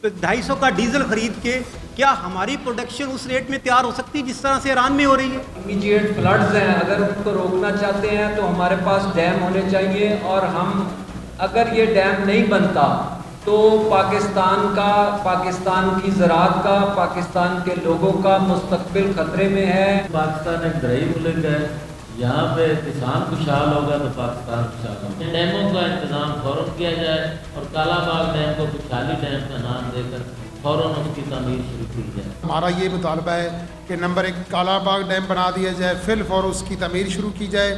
250 का डीजल खरीद के क्या हमारी प्रोडक्शन उस रेट में तैयार हो सकती है जिस तरह से ईरान में हो रही है? इमीडिएट फ्लड्स हैं, अगर उनको रोकना चाहते हैं तो हमारे पास डैम होने चाहिए, और हम अगर ये डैम नहीं बनता तो पाकिस्तान की ज़राअत का, पाकिस्तान के लोगों का मुस्तकबिल ख़तरे में है। पाकिस्तान एक ज़राई मुल्क है, यहाँ पे किसान खुशहाल होगा तो पाकिस्तान खुशहाल होगा। डैमों का इंतज़ाम फ़ौरन किया जाए और कालाबाग डैम को खुशहाली डैम का नाम देकर फ़ौरन उसकी तमीर शुरू की जाए। हमारा ये मुतालबा है कि नंबर 1 कालाबाग डैम बना दिया जाए, फिल फौर उसकी तमीर शुरू की जाए।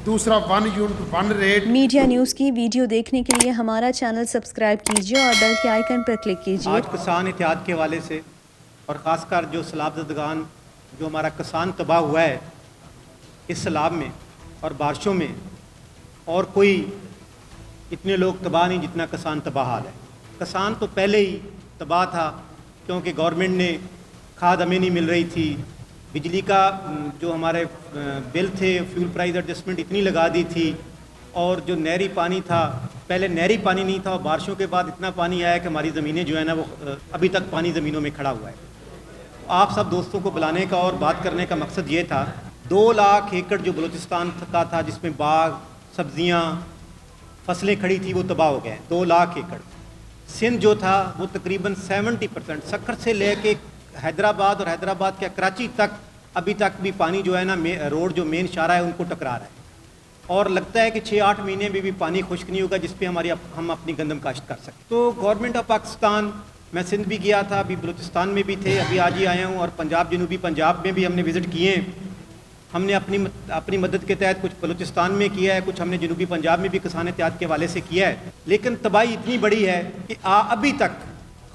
दूसरा 1 यूनिट 1 रेट। मीडिया न्यूज़ की वीडियो देखने के लिए हमारा चैनल सब्सक्राइब कीजिए और बेल के आइकन पर क्लिक कीजिए। आज किसान इत्तेहाद के हवाले से और ख़ासकर जो सैलाब-ज़दगान जो हमारा किसान तबाह हुआ है इस सैलाब में और बारिशों में, और कोई इतने लोग तबाह नहीं जितना किसान तबाह हाल है। किसान तो पहले ही तबाह था क्योंकि गवर्नमेंट ने खाद हमें नहीं मिल रही थी, बिजली का जो हमारे बिल थे फ्यूल प्राइस एडजस्टमेंट इतनी लगा दी थी, और जो नहरी पानी था पहले नहरी पानी नहीं था और बारिशों के बाद इतना पानी आया कि हमारी ज़मीनें जो है ना वो अभी तक पानी ज़मीनों में खड़ा हुआ है। आप सब दोस्तों को बुलाने का और बात करने का मकसद ये था, 2 लाख एकड़ जो बलूचिस्तान का था जिसमें बाग, सब्जियां, फसलें खड़ी थी वो तबाह हो गए। 2 लाख एकड़। सिंध जो था वो तकरीबन 70% सक्खर से लेके हैदराबाद और हैदराबाद के कराची तक अभी तक भी पानी जो है ना रोड जो मेन शारा है उनको टकरा रहा है, और लगता है कि 6-8 महीने में भी पानी खुश्क नहीं होगा जिस पे हम अपनी गंदम काश्त कर सकें। तो गवर्नमेंट ऑफ पाकिस्तान, मैं सिंध भी गया था, अभी बलूचिस्तान में भी थे, अभी आज ही आया हूँ, और पंजाब, जनूबी पंजाब में भी हमने विज़िट किए हैं। हमने अपनी मदद के तहत कुछ बलूचिस्तान में किया है, कुछ हमने जनूबी पंजाब में भी किसान इत्तेहाद के हवाले से किया है। लेकिन तबाही इतनी बड़ी है कि अभी तक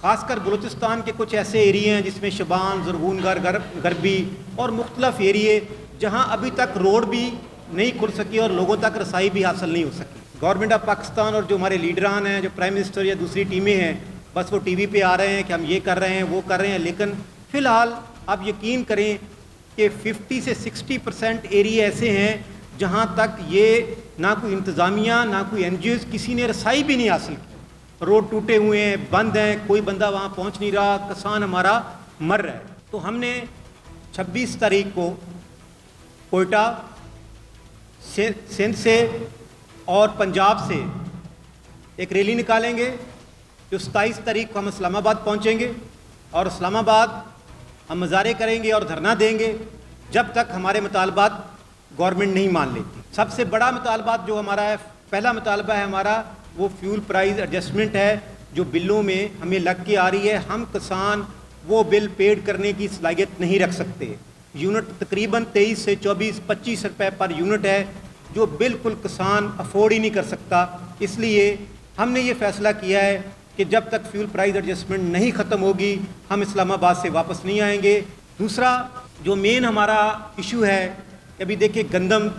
ख़ासकर बलूचिस्तान के कुछ ऐसे एरिए हैं जिसमें शबान, ज़रगूनगर, गरबी और मुख्तलिफ एरिए जहाँ अभी तक रोड भी नहीं खुल सकी और लोगों तक रसाई भी हासिल नहीं हो सकी। गवर्नमेंट ऑफ पाकिस्तान और जो हमारे लीडरान हैं, जो प्राइम मिनिस्टर या दूसरी टीमें हैं, बस वो टीवी पे आ रहे हैं कि हम ये कर रहे हैं, वो कर रहे हैं, लेकिन फ़िलहाल आप यकीन करें कि 50 से 60% एरिए ऐसे हैं जहाँ तक ये ना कोई इंतज़ामिया ना कोई NGOs किसी ने रसाई भी नहीं हासिल की। रोड टूटे हुए हैं, बंद हैं, कोई बंदा वहाँ पहुँच नहीं रहा, किसान हमारा मर रहा है। तो हमने 26 तारीख को कोयटा, सिंध से और पंजाब से एक रैली निकालेंगे, जो 27 तारीख को हम इस्लामाबाद पहुँचेंगे, और इस्लामाबाद हम मुजाहरे करेंगे और धरना देंगे जब तक हमारे मुतालबात गवर्नमेंट नहीं मान लेती। सबसे बड़ा मुतालबात जो हमारा है, पहला मुतालबा है हमारा, वो फ्यूल प्राइस एडजस्टमेंट है जो बिलों में हमें लग के आ रही है। हम किसान वो बिल पेड करने की सलाहियत नहीं रख सकते। यूनिट तकरीबन 23 से 24-25 रुपये पर यूनिट है जो बिल्कुल किसान अफोर्ड ही नहीं कर सकता। इसलिए हमने ये फ़ैसला किया है कि जब तक फ्यूल प्राइस एडजस्टमेंट नहीं ख़त्म होगी हम इस्लामाबाद से वापस नहीं आएंगे। दूसरा जो मेन हमारा इशू है, अभी देखिए गंदम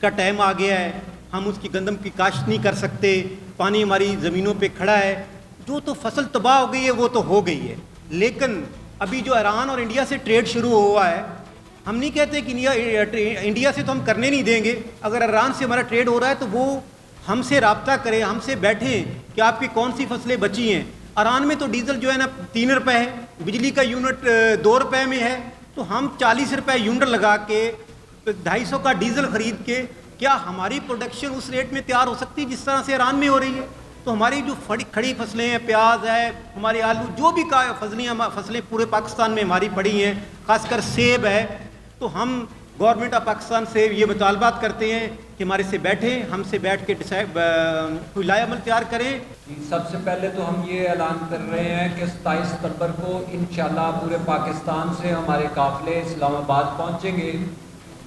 का टाइम आ गया है, हम उसकी गंदम की काश्त नहीं कर सकते, पानी हमारी ज़मीनों पे खड़ा है। जो तो फसल तबाह हो गई है वो तो हो गई है, लेकिन अभी जो ईरान और इंडिया से ट्रेड शुरू हुआ है, हम नहीं कहते कि इंडिया से तो हम करने नहीं देंगे। अगर ईरान से हमारा ट्रेड हो रहा है तो वो हमसे रब्ता करें, हमसे बैठें कि आपकी कौन सी फसलें बची हैं। ईरान में तो डीजल जो है ना 3 रुपये है, बिजली का यूनिट 2 रुपये में है, तो हम 40 रुपये यूनिट लगा के 250 का डीजल ख़रीद के क्या हमारी प्रोडक्शन उस रेट में तैयार हो सकती है जिस तरह से ईरान में हो रही है? तो हमारी जो खड़ी फसलें हैं, प्याज है, हमारे आलू, जो भी फसलें पूरे पाकिस्तान में हमारी पड़ी हैं, खासकर सेब है, तो हम गवर्नमेंट ऑफ पाकिस्तान से ये मुतालबात करते हैं कि हमारे से बैठें, हमसे बैठ के कोई लाएमल तैयार करें। सबसे पहले तो हम ये ऐलान कर रहे हैं कि 27 सितंबर को इंशाल्लाह पूरे पाकिस्तान से हमारे काफ़िले इस्लामाबाद पहुँचेंगे।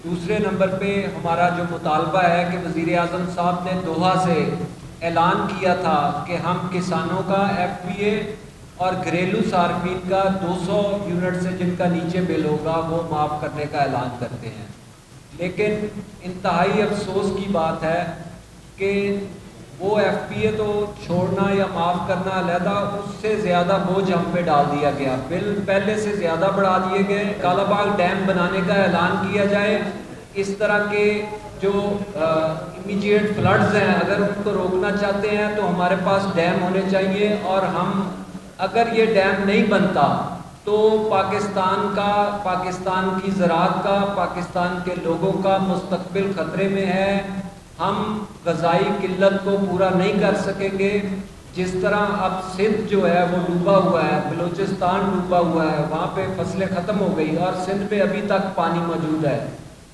दूसरे नंबर पे हमारा जो मुतालबा है कि वज़ीर आज़म साहब ने दोहा से ऐलान किया था कि हम किसानों का FPA और घरेलू सार्फिन का 200 यूनिट से जिनका नीचे बिल होगा वो माफ़ करने का ऐलान करते हैं। लेकिन इंतहाई अफसोस की बात है कि वो FPA तो छोड़ना या माफ़ करना अलहदा, उससे ज़्यादा बोझ हम पे डाल दिया गया, बिल पहले से ज़्यादा बढ़ा दिए गए। कालाबाग डैम बनाने का ऐलान किया जाए। इस तरह के जो इमीडिएट फ्लड्स हैं, अगर उनको रोकना चाहते हैं तो हमारे पास डैम होने चाहिए, और हम اگر یہ ڈیم نہیں بنتا تو پاکستان کی زراعت کا، پاکستان کے لوگوں کا مستقبل خطرے میں ہے. ہم غذائی قلت کو پورا نہیں کر سکیں گے. جس طرح اب سندھ جو ہے وہ ڈوبا ہوا ہے، بلوچستان ڈوبا ہوا ہے، وہاں پہ فصلیں ختم ہو گئی اور سندھ میں ابھی تک پانی موجود ہے،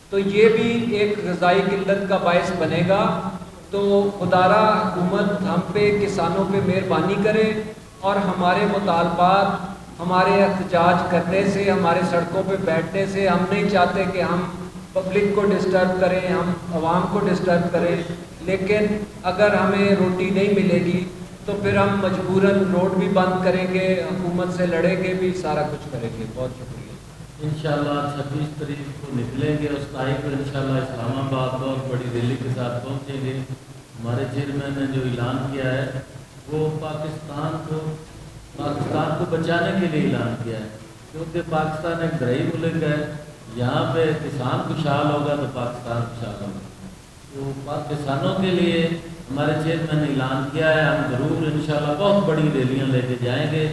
تو یہ بھی ایک غذائی قلت کا باعث بنے گا. تو خدارا حکومت ہم پہ، کسانوں پہ مہربانی کرے اور ہمارے مطالبات، ہمارے احتجاج کرنے سے، ہمارے سڑکوں پہ بیٹھنے سے، ہم نہیں چاہتے کہ ہم پبلک کو ڈسٹرب کریں، ہم عوام کو ڈسٹرب کریں، لیکن اگر ہمیں روٹی نہیں ملے گی تو پھر ہم مجبوراً روڈ بھی بند کریں گے، حکومت سے لڑیں گے بھی، سارا کچھ کریں گے. بہت شکریہ. انشاءاللہ 26 تاریخ کو نکلیں گے. اس تاریخ کو انشاءاللہ اسلام آباد بہت بڑی ریلی کے ساتھ پہنچیں گے. ہمارے چیئرمین نے جو اعلان کیا ہے وہ پاکستان کو بچانے کے لیے اعلان کیا ہے، کیونکہ پاکستان ایک زرعی ملک ہے. یہاں پہ کسان خوشحال ہوگا تو پاکستان خوشحال ہوگا. تو کسانوں کے لیے ہمارے چیئرمین نے اعلان کیا ہے، ہم ضرور انشاءاللہ بہت بڑی ریلیاں لے کے جائیں گے.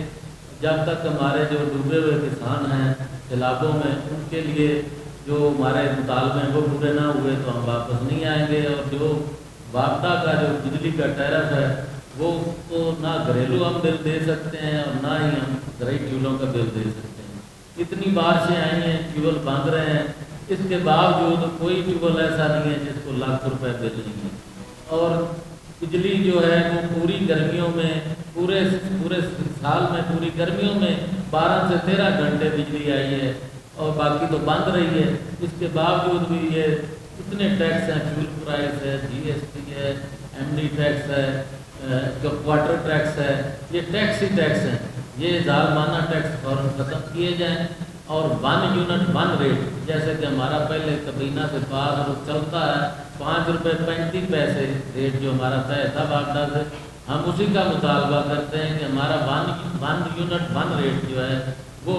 جب تک ہمارے جو ڈوبے ہوئے کسان ہیں سیلابوں میں، ان کے لیے جو ہمارے مطالبے ہیں وہ پورے نہ ہوئے تو ہم واپس نہیں آئیں گے. اور جو وابڈا کا جو بجلی کا ٹیرف ہے وہ تو نہ گھریلو ہم بل دے سکتے ہیں اور نہ ہی ہم زرعی ٹیولوں کا بل دے سکتے ہیں. اتنی بارشیں آئی ہیں، ٹیول باندھ رہے ہیں، اس کے باوجود کوئی ٹیول ایسا نہیں ہے جس کو لاکھ روپے بل نہیں ہے. اور بجلی جو ہے وہ پوری گرمیوں میں، پورے سال میں پوری گرمیوں میں 12 سے 13 گھنٹے بجلی آئی ہے اور باقی تو بند رہی ہے. اس کے باوجود بھی یہ اتنے ٹیکس ہیں، فیول پرائز ہے، GST ہے، MD ٹیکس ہے، جو کوارٹر ٹیکس ہے، یہ ٹیکس ہی ٹیکس ہیں. یہ ظالمانہ ٹیکس فوراً ختم کیے جائیں اور 1 یونٹ 1 ریٹ، جیسے کہ ہمارا پہلے کابینہ سے پاس چلتا ہے 5 روپے 35 پیسے ریٹ جو ہمارا طے تھا واپڈا سے، ہم اسی کا مطالبہ کرتے ہیں کہ ہمارا 1 یونٹ 1 ریٹ جو ہے وہ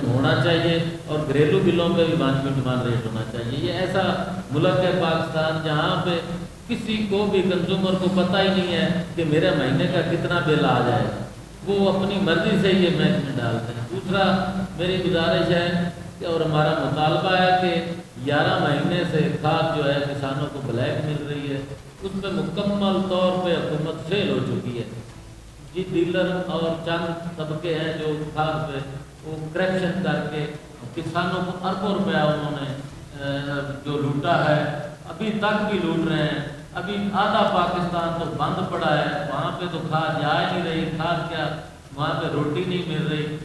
ہونا چاہیے اور گھریلو بلوں پہ بھی 1 یونٹ 1 ریٹ ہونا چاہیے. یہ ایسا ملک ہے پاکستان جہاں پہ کسی کو بھی کنزیومر کو پتہ ہی نہیں ہے کہ میرے مہینے کا کتنا بل آ جائے گا، وہ اپنی مرضی سے یہ محنت میں ڈالتے ہیں. دوسرا میری گزارش ہے کہ اور ہمارا مطالبہ ہے کہ 11 مہینے سے کھاد جو ہے کسانوں کو بلیک مل رہی ہے، اس میں مکمل طور پہ حکومت فیل ہو چکی ہے. جی ڈیلر اور چند طبقے ہیں جو کھاد پہ وہ کریکشن کر کے کسانوں کو اربوں روپیہ انہوں نے جو لوٹا ہے، ابھی تک بھی لوٹ رہے ہیں. ابھی آدھا پاکستان تو بند پڑا ہے، وہاں پہ تو کھاد جا ہی نہیں رہی. کھاد کیا، وہاں پہ روٹی نہیں مل رہی،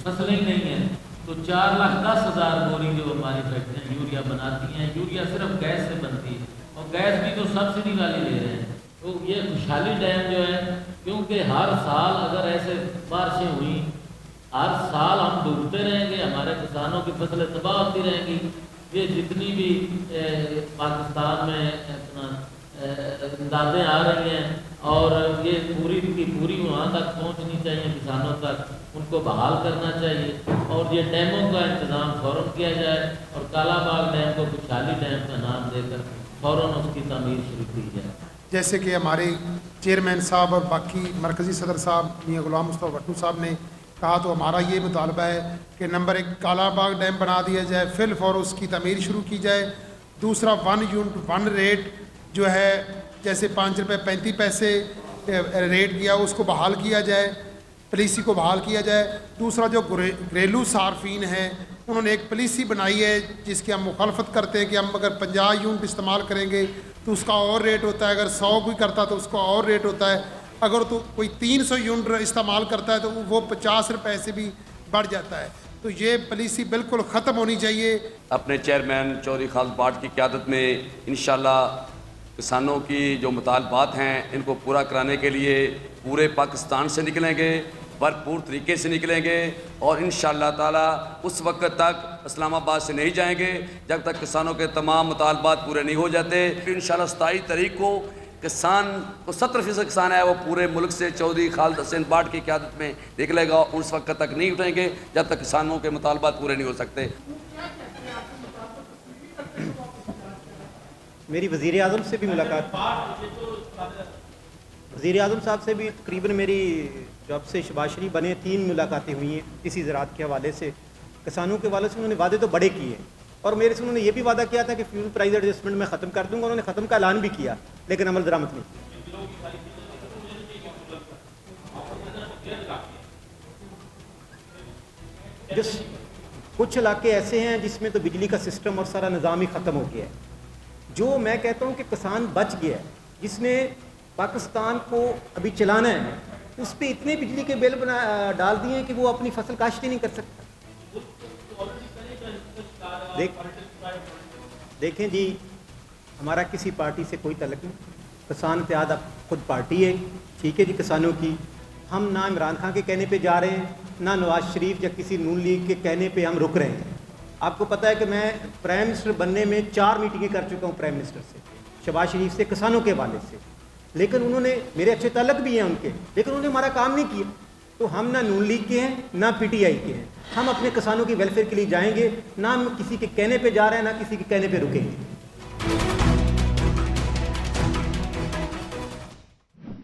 فصلیں نہیں ہیں. تو 4,10,000 بوری جو ہماری فیکٹریاں یوریا بناتی ہیں، یوریا صرف گیس سے بنتی ہے اور گیس بھی تو سبسڈی والی لے رہے ہیں. تو یہ خوشحالی ڈیم جو ہے، کیونکہ ہر سال اگر ایسے بارشیں ہوئیں، ہر سال ہم ڈوبتے رہیں گے، ہمارے کسانوں کی فصلیں تباہ ہوتی رہیں گی. یہ جتنی بھی پاکستان میں امدادیں آ رہی ہیں اور یہ پوری کی پوری وہاں تک پہنچنی چاہیے، کسانوں تک ان کو بحال کرنا چاہیے اور یہ ڈیموں کا انتظام فوراً کیا جائے اور کالا باغ ڈیم کو خوشحالی ڈیم کا نام دے کر فوراً اس کی تعمیر شروع کی جائے. جیسے کہ ہمارے چیئرمین صاحب اور باقی مرکزی صدر صاحب میاں غلام مصطفیٰ بھٹو صاحب نے کہا، تو ہمارا یہ مطالبہ ہے کہ نمبر 1 کالا باغ ڈیم بنا دیا جائے، فی الفور اس کی تعمیر شروع کی جائے. دوسرا 1 یونٹ 1 ریٹ جو ہے جیسے 5 روپے 35 پیسے ریٹ کیا اس کو بحال کیا جائے، پالیسی کو بحال کیا جائے. دوسرا جو گھریلو صارفین ہیں انہوں نے ایک پالیسی بنائی ہے جس کی ہم مخالفت کرتے ہیں کہ ہم اگر 50 یونٹ استعمال کریں گے تو اس کا اور ریٹ ہوتا ہے، اگر 100 کوئی کرتا تو اس کا اور ریٹ ہوتا ہے، اگر تو کوئی 300 یونٹ استعمال کرتا ہے تو وہ 50 روپے سے بھی بڑھ جاتا ہے. تو یہ پالیسی بالکل ختم ہونی چاہیے. اپنے چیئرمین چودھری خالد بٹ کی قیادت میں انشاءاللہ کسانوں کی جو مطالبات ہیں ان کو پورا کرانے کے لیے پورے پاکستان سے نکلیں گے، بھرپور طریقے سے نکلیں گے اور انشاءاللہ تعالی اس وقت تک اسلام آباد سے نہیں جائیں گے جب تک کسانوں کے تمام مطالبات پورے نہیں ہو جاتے. انشاءاللہ 27 تاریخ کو کسان کو 70% کسان ہے وہ پورے ملک سے چودھری خالد حسین بٹ کی قیادت میں نکلے گا. اس وقت تک نہیں اٹھیں گے جب تک کسانوں کے مطالبات پورے نہیں ہو سکتے. میری وزیر اعظم سے بھی ملاقات. वज़ीर आज़म साहब से भी तकरीबन मेरी जब से शहबाज शरीफ बने 3 मुलाकातें हुई हैं इसी ज़राअत के हवाले से। किसानों के हवाले से उन्होंने वादे तो बड़े किए और मेरे से उन्होंने ये भी वादा किया था कि फ्यूल प्राइस एडजस्टमेंट मैं ख़त्म कर दूँगा। उन्होंने ख़त्म का ऐलान भी किया, लेकिन अमल दरामद नहीं किया। जिस कुछ इलाके ऐसे हैं जिसमें तो बिजली का सिस्टम और सारा निज़ाम ही ख़त्म हो गया है। जो मैं कहता हूँ कि किसान बच गया है, जिसने पाकिस्तान को अभी चलाना है, उस पर इतने बिजली के बिल डाल दिए हैं कि वो अपनी फसल काश्त ही नहीं कर सकता। देखें जी, हमारा किसी पार्टी से कोई तल्लुक़ नहीं। किसान इत्तेहाद अब खुद पार्टी है, ठीक है जी, किसानों की। हम ना इमरान खान के कहने पे जा रहे हैं, ना नवाज शरीफ या किसी नून लीग के कहने पे हम रुक रहे हैं। आपको पता है कि मैं प्राइम मिनिस्टर बनने में 4 मीटिंगें कर चुका हूँ प्राइम मिनिस्टर से, शहबाज शरीफ से, किसानों के हवाले से, लेकिन उन्होंने मेरे अच्छे ताल्लुक़ भी हैं उनके, लेकिन उन्होंने हमारा काम नहीं किया। तो हम ना नून लीग के हैं ना PTI के हैं। हम अपने किसानों की वेलफेयर के लिए जाएंगे, ना हम किसी के कहने पे जा रहे हैं, ना किसी के कहने पे रुकेंगे।